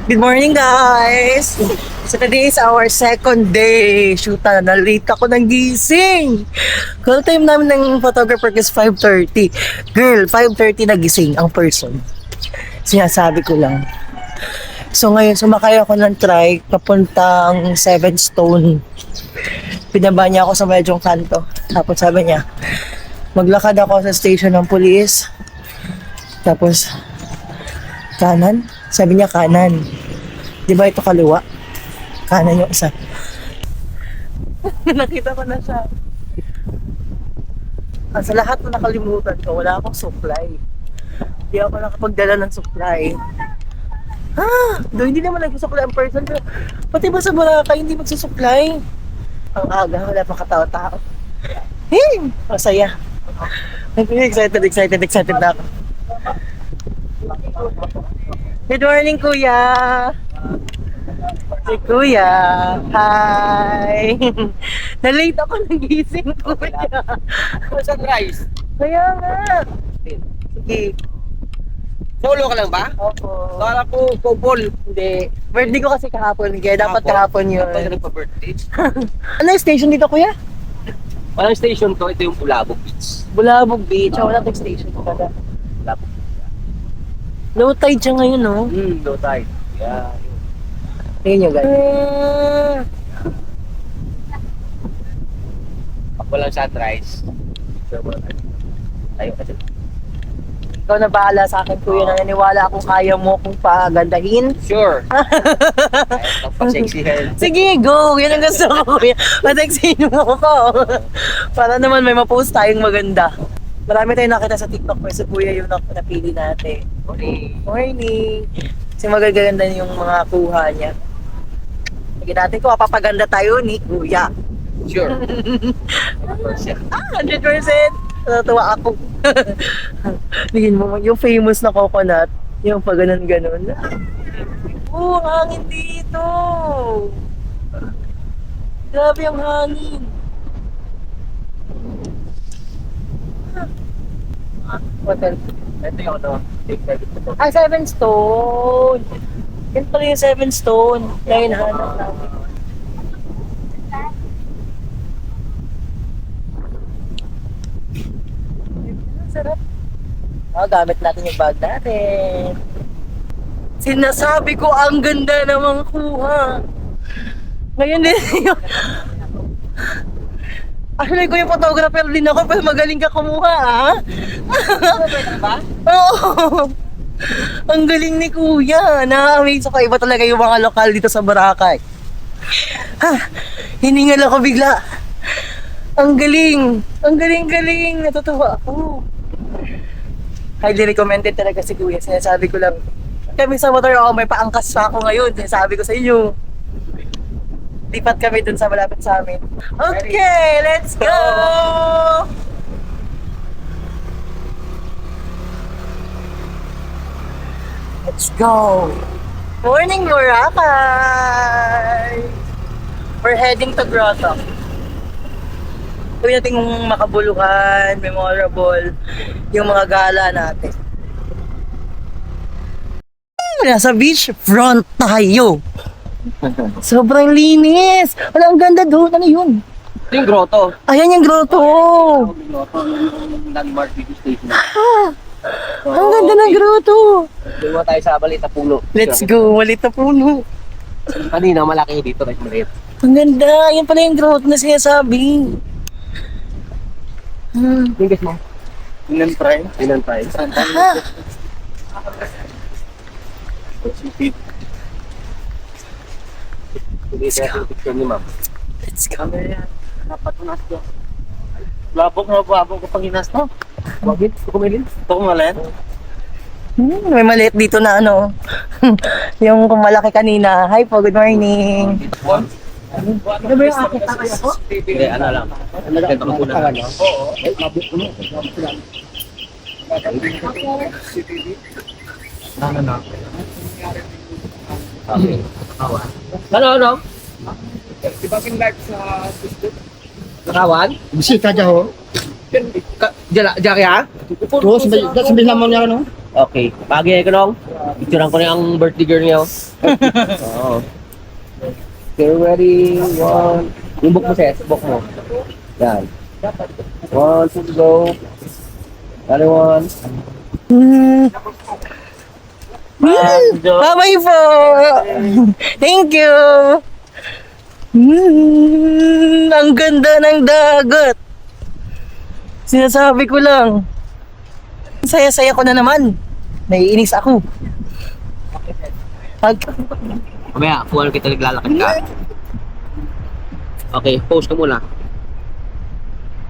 Good morning, guys! So today is our second day. Shoot na late ako ng gising. Call time namin ng photographer is 5:30. Girl, 5:30 nagising ang person. Sinasabi ko lang. So ngayon, sumakay ako ng trike papuntang Seven Stone. Pinaba niya ako sa medyong kanto. Tapos sabi niya, maglakad ako sa station ng police. Tapos, kanan? Sabi niya kanan. Di ba ito kaliwa? Kanan yung isa. Nakita ko na siya. Sa lahat na nakalimutan ko, wala akong supply. Hindi ako nakapagdala ng supply. Doon hindi naman nagsusupply ang person. Pero pati ba sa Boracay hindi magsusupply? Ang aga, wala pang katao-tao. Masaya. Excited na ako. Good morning, Kuya! Si Kuya! Hi! Na-late ako nagising, Kuya. Sunrise. Kaya nga. Sige. Solo ka lang ba? Opo. Kala ko couple. Hindi. Birthday ko kasi kahapon. Kaya dapat kahapon yun. Kapag nagpa-birthday. Ano yung station dito, Kuya? Walang station to. Ito yung Bulabog Beach. Bulabog Beach. Wala tayong station ko pala. Bulabog Beach. Low tide siya ngayon, no? Low tide. Yeah. Ayun yung guys. Pag walang sunrise. Tayo kasi. Ikaw na bahala sa akin, Kuya. Naniniwala akong kaya mo kung pagandahin. Sure. Ay, pag-sexy head. Sige, go! Yan ang gusto ko, Kuya. Matexin mo ko. Para naman may ma-post tayong maganda. Marami tayong nakita sa TikTok ko. Si Kuya yung napili natin. Morning! Kasi magaganda yung mga kuha niya. Sige natin kung mapapaganda tayo ni Kuya. Sure. 100%! Natuwa ako. Tingin mo, yung famous na coconut, yung pag ganon-ganon. Hangin dito! Grabe ang hangin. Hotel. Ito yung ano. Seven Stone. Yan pala yung Seven Stone. Na hinahanap namin. Sarap. Gamit natin yung bag natin. Sinasabi ko ang ganda ng mga kuha. Ngayon din yung... Actually, ko yung photographer din ako, pero magaling ka kumuha, ha? Pwede ba? Oo. Ang galing ni Kuya. Na-amaze ako. Iba talaga yung mga lokal dito sa Boracay. Hiningal ako bigla. Ang galing. Ang galing-galing. Natutuwa ako. Highly recommended talaga si Kuya. Sinasabi ko lang. Kami sa motor ako, may paangkas pa ako ngayon. Sinasabi ko sa inyo. Lipat kami dun sa malapit sa amin. Okay, let's go! Let's go! Morning, Boracay! We're heading to Grotto. Gawin natin yung makabuluhan, memorable, yung mga gala natin. Nasa beach front tayo! Sobrang linis! Wala, ang ganda doon. Ano yun? Ito yung grotto. Ayan yung grotto! Grotto yung landmark video station. Ang ganda ng grotto! Duwa tayo sa Balita Pulo. Let's go! Walit na puno! Kanina malaki dito tayo maliit. Ang ganda! Yan pala yung grotto na sinasabi. Tinggas mo. Inan Prime. Let's go. Picture ni ma'am. Let's go! Napatunas ko. Labok ko pag inas to. Bakit? Kukumilin? Ito kumalin? May maliit dito na ano. Yung kumalaki kanina. Hi po, good morning. Ano ba yung akita kayo po? Hindi, ano lang. Ganito ko na. Oo. Ano? Okay. Ano? Di ba king live sa Facebook? Nakawan? Bisita dyan ho. Diyan ya? Tuwa, sabihin naman niya ano. Okay. Pagi ko nung. Picturean ko na ang birthday girl niya. Oo. Okay, ready? One. Yung book mo, Ses. Book mo. Yan. 1, 2, go. Other one. Bye po! Thank you! Ang ganda ng dagat! Sinasabi ko lang. Saya-saya ko na naman. Naiinis ako. Mamaya, kung ano kita naglalakad ka. Okay, pose ka muna.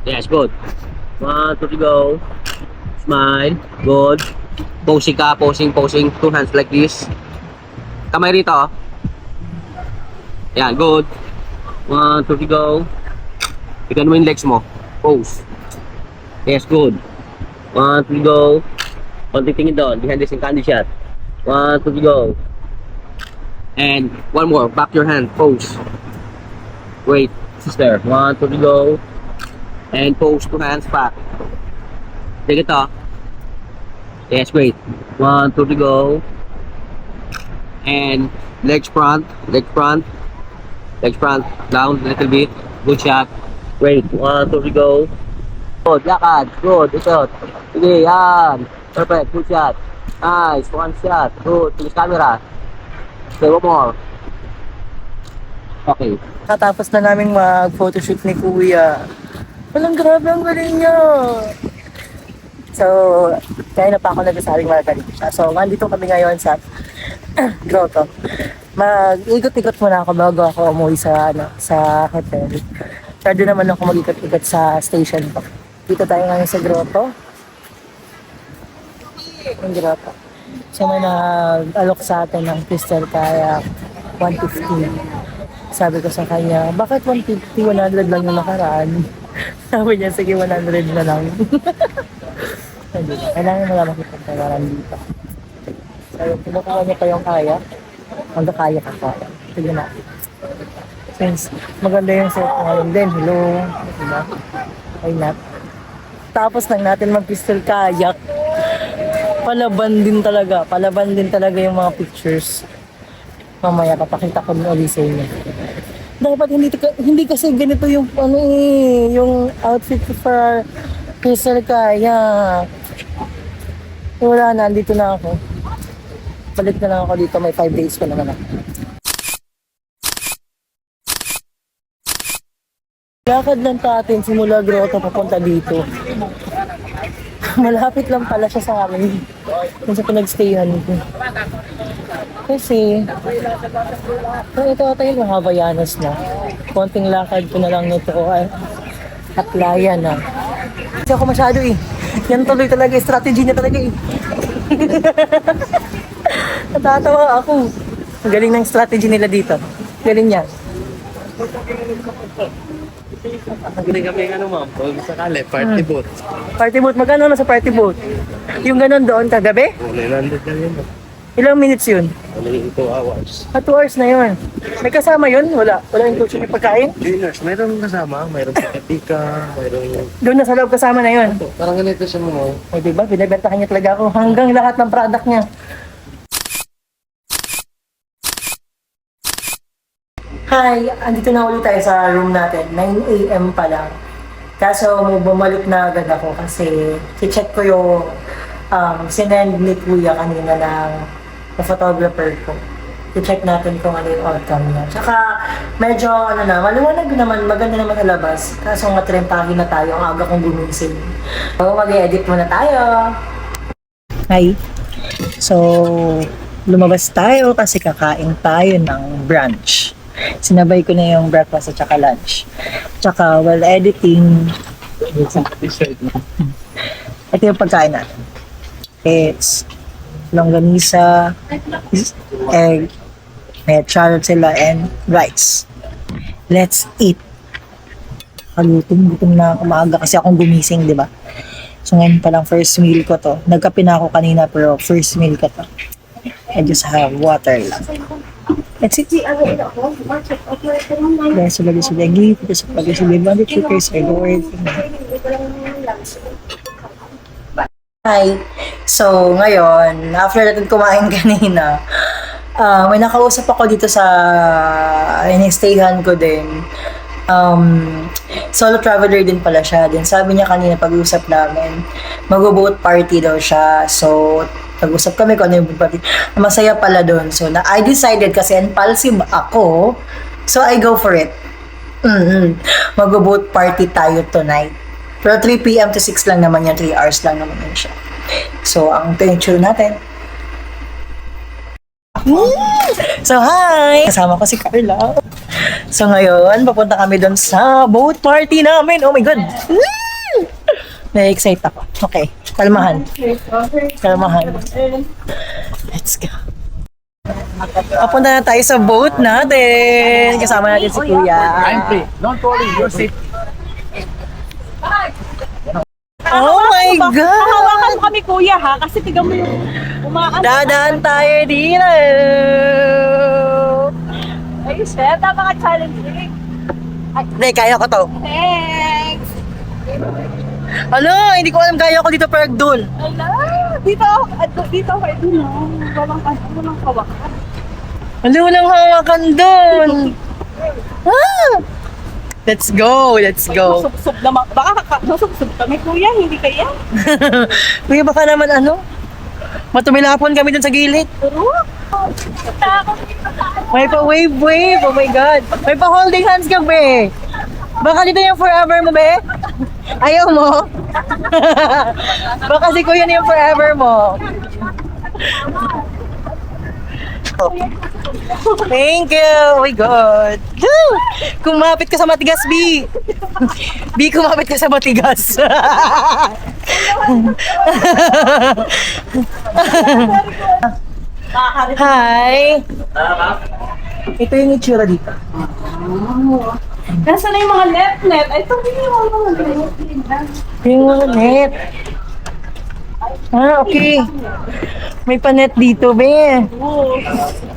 Yes, good. 1, 2, go. Smile. Good. Posing ka, posing. Two hands like this. Kamay rito. Yan, good. 1, 2, go. Bigyan mo yung legs mo. Pose. Yes, good. 1, 2, go. Konting tingin doon. Behind this and candy shot. 1, 2, go. And one more. Back your hand. Pose. Wait, sister. 1, 2, go. And pose. Two hands back. Take it off. Yes, great. 1, 2, go. And legs front. Legs front. Legs front. Down a little bit. Good shot. Great. 1, 2, go. Good. Lakad. Good. Ikot. Sige, yan. Perfect. Good shot. Nice. One shot. Good. Finish camera. Okay, one more. Okay. Katapos na namin mag-photoshoot ni Kuya. Walang grabe ang galing niya. So, kaya na pa ako nagsasaring magaling siya. So, nandito kami ngayon sa grotto. Mag-ikot-ikot muna ako bago ako umuwi sa, sa hotel. Kaya doon naman ako mag-ikot-ikot sa station ko. Dito tayo ngayon sa grotto. Ang grotto. So, may nag-alok sa atin ng crystal kaya 150. Sabi ko sa kanya, bakit 150? 100 lang yung nakaraan. Sabi niya, sige 100 na lang. Hindi na. Kailangan mo lang makipagpagaran dito. So, kinukuha niya pa yung kaya. Hanggang kaya ka kaya. Sige na. Since maganda yung set ngayon din. Hello. Diba? Why not? Tapos lang natin mag-crystal kayak. Palaban din talaga yung mga pictures. Mamaya papakita ko ng ulit sa inyo. Dapat hindi kasi ganito yung yung outfit for crystal kayak. Wala na, andito na ako. Balik na lang ako dito, may 5 days pa naman ako. Lakad lang natin simula grotto papunta dito. Malapit lang pala siya sa amin. Kung sa pinag-stayan ko. Kasi, ito tayo ng Havayanas na. Konting lakad ko na lang nito ay at laya na. Kasi ako masyado eh. Yan tuloy talaga, strategy niya talaga eh. Natatawa ako. Ang galing ng strategy nila dito. Galing niya. Hindi kami ma'am. Pag sakali, party boat. Party boat, magkano na sa party boat? Yung ganon doon kagabi? 900 lang yun. Ilang minutes yun? Only 2 hours. 2 hours na yun. May kasama yun? Wala inclusion yung pagkain? Dinners, mayroong kasama. Mayroong pika-pika. Mayroong... Doon na sa loob kasama na yun. Parang ganito siya mo. O diba, binibentahan niya talaga ako hanggang lahat ng product niya. Hi, andito na ulit tayo sa room natin. 9 AM pa lang. Kaso bumalik na agad ako kasi si-check ko yung sinend ni Kuya kanina ng photographer ko. I-check natin kung ano yung outcome niya. Tsaka medyo maliwanag naman, maganda naman sa labas. Kaso matrentahin na tayo, ang aga kong gumising. So mag-edit muna tayo. Hi. So lumabas tayo kasi kakain tayo ng brunch. Sinabay ko na yung breakfast at saka lunch. Tsaka while editing, ito yung pagkain natin. It's longganisa, egg, may charlotte sila, and rice. Let's eat. Gutom na ako maaga kasi akong gumising, di ba? So ngayon palang first meal ko to. Nagkape na ako kanina pero first meal ko to. I just have water lang. Let's eat. Dahil sa lagi sa lagi, ito sa lagi sa libang, the chickers, I go everything. Hi. So, ngayon, after natin kumain kanina, may nakausap ako dito sa in-stayhan ko din. Solo traveler din pala siya. Then sabi niya kanina pag-usap namin, mag-boat party daw siya. So, pag-usap kami kung ano yung boat party. Masaya pala doon. So, I decided kasi impulsive ako. So, I go for it. Mag-boat party tayo tonight. Pero 3 p.m. to 6 lang naman yan. 3 hours lang naman yun siya. So, ang picture natin. So, hi! Kasama ko si Carla. So, ngayon, papunta kami doon sa boat party namin. Oh my God! Na-excite ako. Okay. Kalmahan. Kalmahan. Let's go. Papunta na tayo sa boat natin. Kasama natin si Kuya. I'm free. Don't worry, you're safe. Oh my God! Hawakan mo kami kuya ha, kasi tiga mo yung umaan. Dadaan tayo dito. Ay, chef, tama ka challenging. Hindi, kaya ko to. Thanks! Ano? Hindi ko alam kaya ko dito pero doon. Ala, dito ako, dun no. Walang kawakan. Ano lang hawakan doon? Ah! Let's go, let's go. Susubsob naman. Baka susubsob kami kuya, hindi kaya? Kuya, baka naman ano? Matumilapon kami dun sa gilid. Pero, May pa wave. Oh my God. May pa holding hands ka, be. Baka dito yung forever mo, be? Ayaw mo? Baka si kuya na yung forever mo. Thank you. Oh my God. Woo! Kumapit ka sa matigas, B. B, kumapit ka sa matigas. Hi. Ito yung itsura dito. nasa na yung mga net? Ay, ito yung mga net. Yung mga net. Ah, okay. May panet dito, be.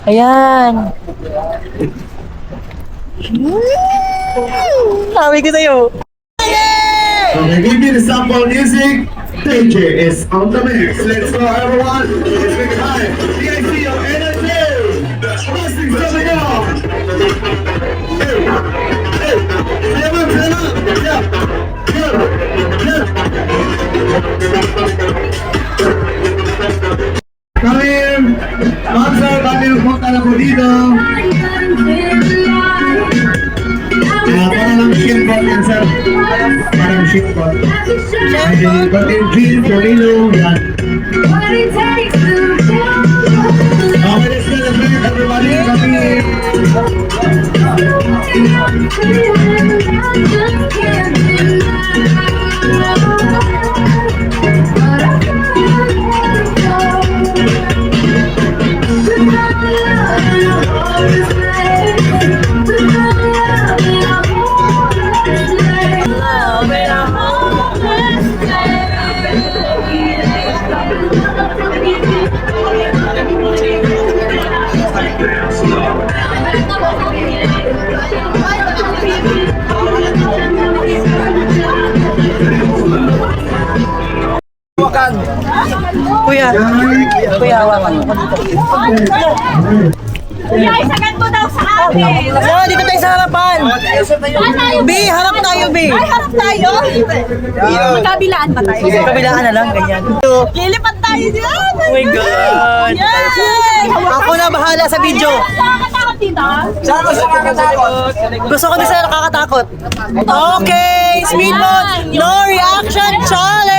Ayan. Sabi ko sa'yo. Okay, give me the sample music. DJ is on the mix. Let's go, everyone. Let's make it high. DIC of energy. Blessings coming on. Hey, hey, turn up. Yeah, yeah. Kami, Mansar, kami punta na po dito. Parang shipboard yan, sir. Parang shipboard. Ay, pati yung jeans, Camilo, yan. Okay, let's celebrate everybody. Kami, Kuya, hawakan mo ko dito. Kuya, isagan mo daw sa amin. No, dito tayo sa harapan. B, harap tayo, B. Ay, harap tayo. Magkabilaan pa tayo. Kabilaan na lang, ganyan. Lilipat tayo dyan. Oh my God. Yay! Ako na bahala sa video. Nakakatakot dito. Gusto ko din sila nakakatakot. Okay, speedboat, no reaction challenge!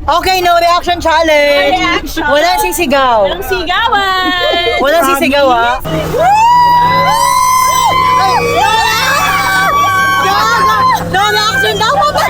Okay, no reaction challenge. Walang sisigaw. Ang sigawan. Walang sisigaw, ha? Ay, no reaction daw pa ba?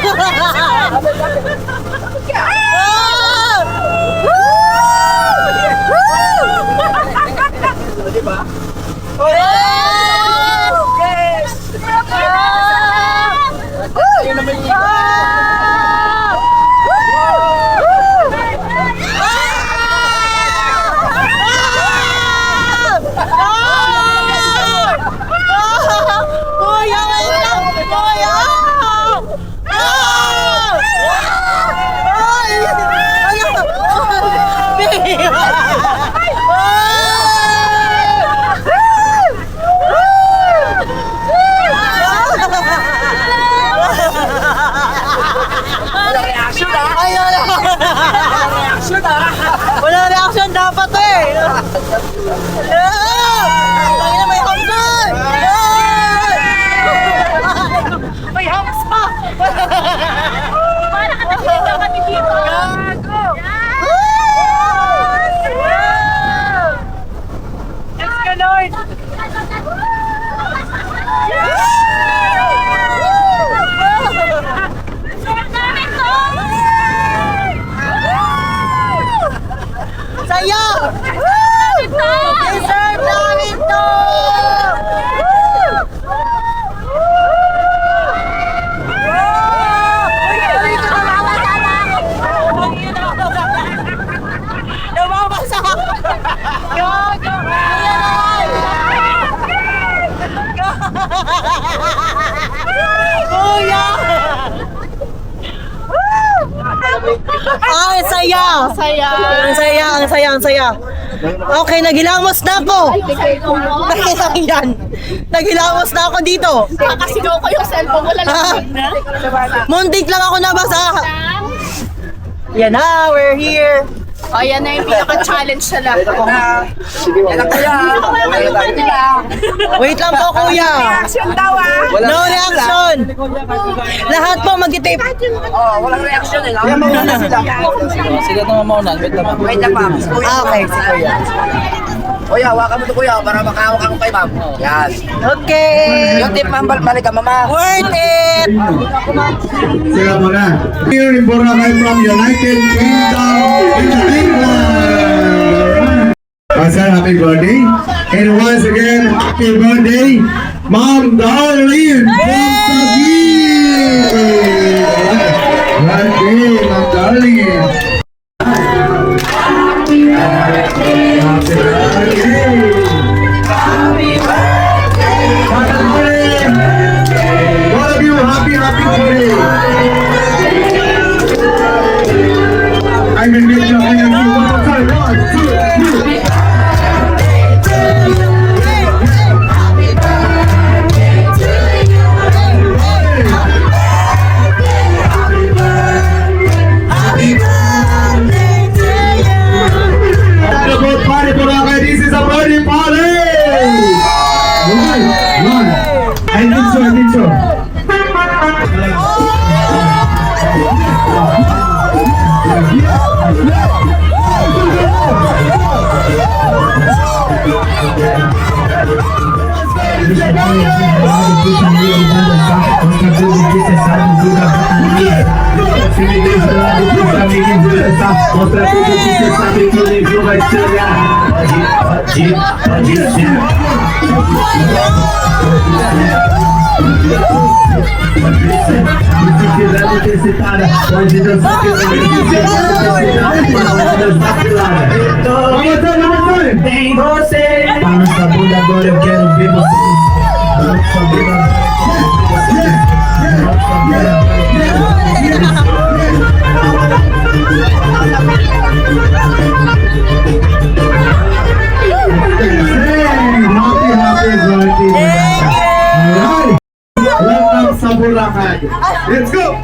Saya. Ang saya, ang saya, ang saya. Okay, naghilamos na ako. Yan. Naghilamos na ako dito. Kakasigaw ko yung cellphone mo. Lalapit na. Muntik lang ako nabasa. Yan na, we're here. O, yan na yung pinaka-challenge sa lahat. Wait lang po, kuya. Action daw ah. No reaction. Lahat po mag-tape. Sila naman mauna. Wait lang. Okay, si kuya. Kuya, hawakan mo to kuya para makahawak ako kay ma'am. Yan. Okay. Yung tip ma'am, balik ka mama. Worth it. Sila muna. Here in Boracay from United Kingdom, England. Pastor, happy birthday. And once again, happy birthday, Mom Darlene from Taguig. Birthday, Mom Darlene. Happy birthday. All of you, happy birthday. I'm in the job. One more time. 1, 2, 3. Party Boracay, this is a party party! One. I think so. Mostra tudo que você sabe que o livro vai chegar. Pode ser. Se quiser necessitada, pode dançar que Vamos, tem você. Balança a bunda agora, eu quero ver você. Balança a bunda Happy birthday. Alright. Welcome sa Boracay. Let's go.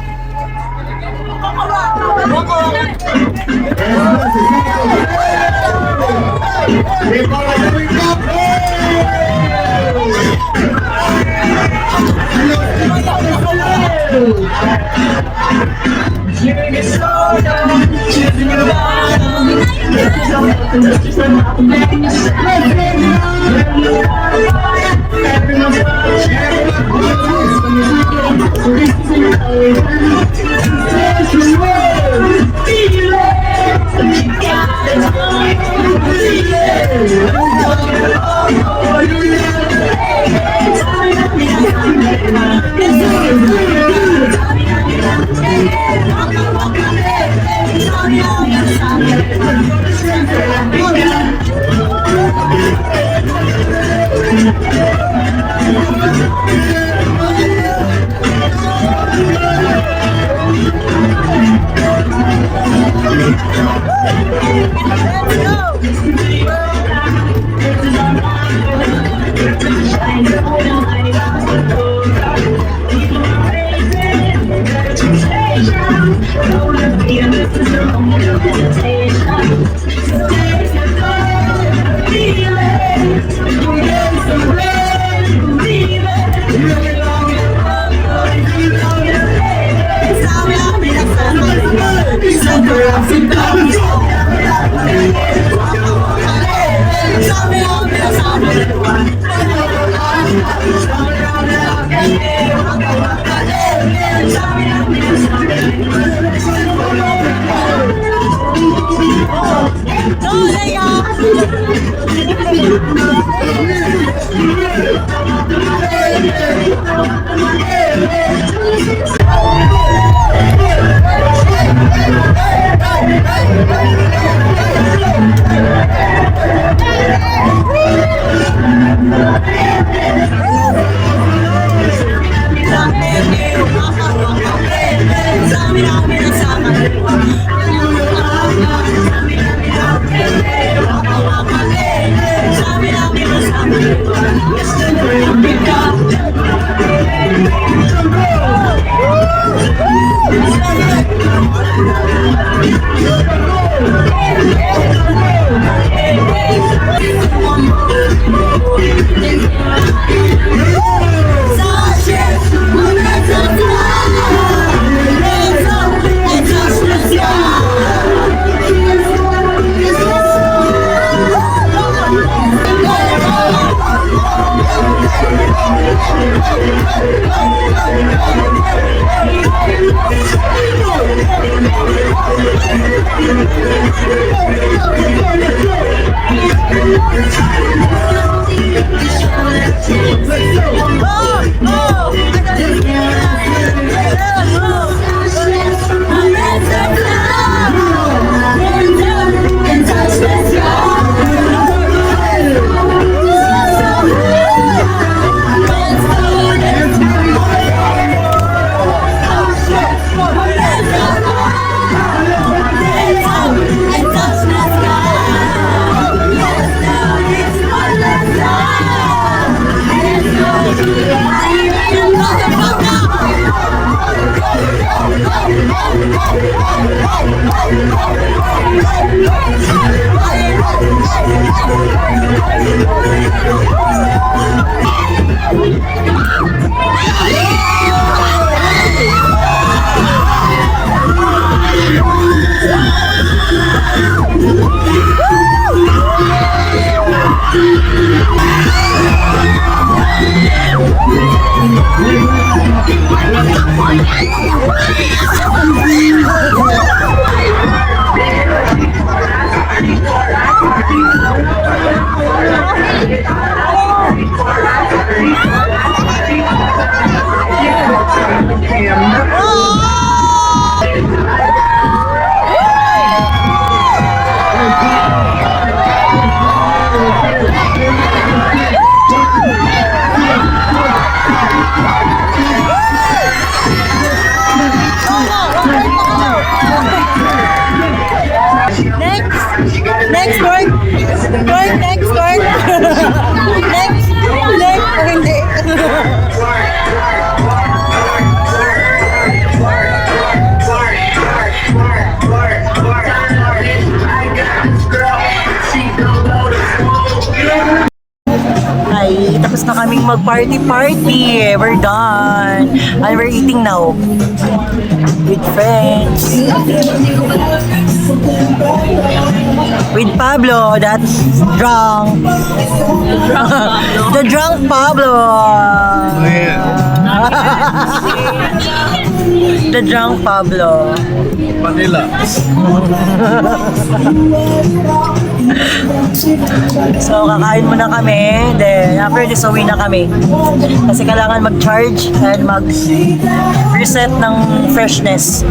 Next work. Work, next work. Next. Hindi. Ay, tapos na kaming mag-party. We're done. And we're eating now. With friends. With Pablo, that's drunk. The drunk Pablo. The drunk Pablo. Manila. So, kakain muna kami. Then, after this, uwi na kami. Kasi kailangan mag-charge and mag-reset ng freshness.